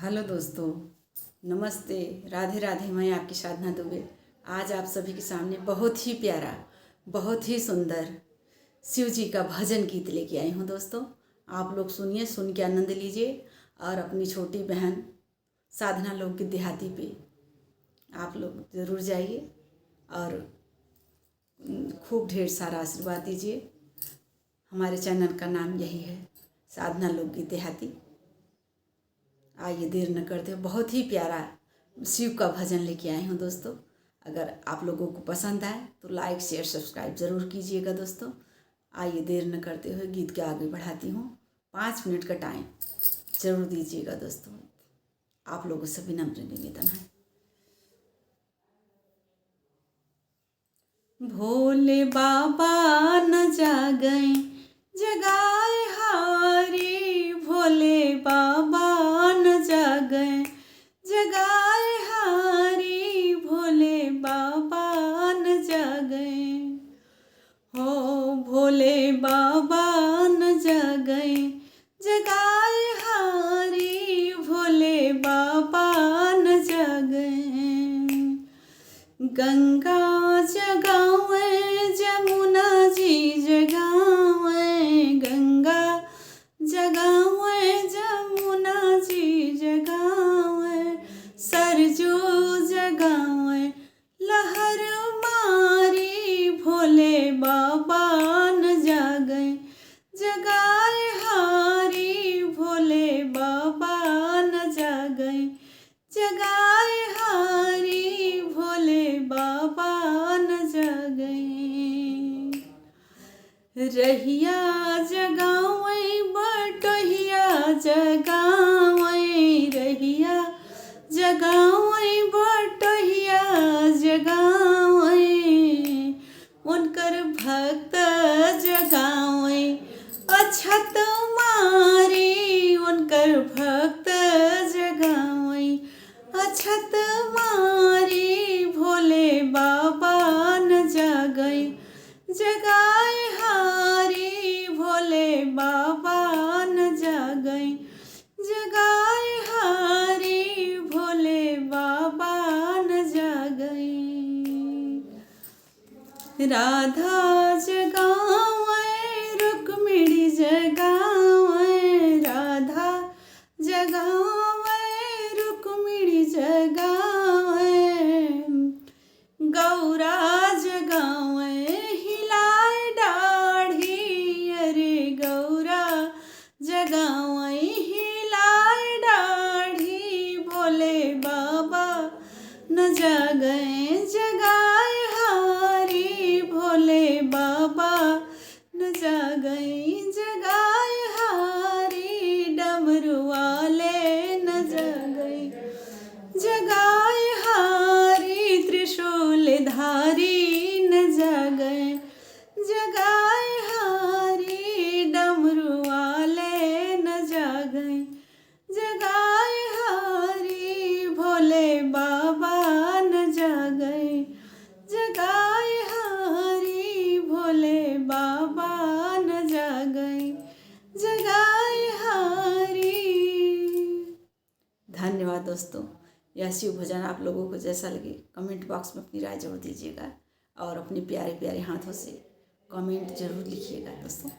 Hello दोस्तों, नमस्ते, राधे राधे। मैं आपकी साधना दुबे आज आप सभी के सामने बहुत ही प्यारा, बहुत ही सुंदर शिव जी का भजन गीत लेके आई हूँ। दोस्तों, आप लोग सुनिए, सुन के आनंद लीजिए और अपनी छोटी बहन साधना लोग की देहाती पे आप लोग ज़रूर जाइए और खूब ढेर सारा आशीर्वाद दीजिए। हमारे चैनल का नाम यही है, साधना लोग की देहाती। आइए देर न करते हुए बहुत ही प्यारा शिव का भजन लेके आई हूँ। दोस्तों, अगर आप लोगों को पसंद आए तो लाइक शेयर सब्सक्राइब ज़रूर कीजिएगा। दोस्तों, आइए देर न करते हुए गीत के आगे बढ़ाती हूँ। 5 मिनट का टाइम ज़रूर दीजिएगा। दोस्तों, आप लोगों से विनम्र निवेदन है। भोले बाबा न जागए जगाए हारी, भोले बाबा न जागए जगाए हारी, भोले बाबा न जागए हो, भोले बाबा न जागए जगाए हारी, भोले बाबा न जागए। गंगा जगावे जमुना जी जगावे, गंगा जगावे जमुना जी जगावे, सरजू जगावे लहर मारी, भोले बाबा न जागए जगाए हारी, भोले बाबा न जागए जगाए हारी, भोले बाबा न जागए। रहिया जगावे बटोहिया जगावे, रहिया जगावे बटोहिया जगावे, उनकर भक्त जगावे अछत मारी, उनकर भक्त जगावे अछत मारी, भोले बाबा न जागए जगाए हारी, भोले बाबा न जागए जगाए हारी, भोले बाबा न जागए। राधा जगावे रुक्मिणी जगावे, राधा जगावे रुक्मिणी जगावे, गौरा जगावे हिलाए डाढ़ी, अरे गौरा जगावे हिलाए डाढ़ी, भोले बाबा न जागए जगाए हारी, भोले बाबा न जागए जगाए हारी, डमरू वाले न जागए जगाए हारी, त्रिशूल धारी न जागए जगाए हारी, डमरू वाले न जागए जगाए हारी, भोले बाबा न जागए जगाए हारी, भोले बाबा न जागए जगाए हारी। धन्यवाद दोस्तों। यह शिव भजन आप लोगों को जैसा लगे कमेंट बॉक्स में अपनी राय जरूर दीजिएगा और अपने प्यारे प्यारे हाथों से कमेंट जरूर लिखिएगा। दोस्तों,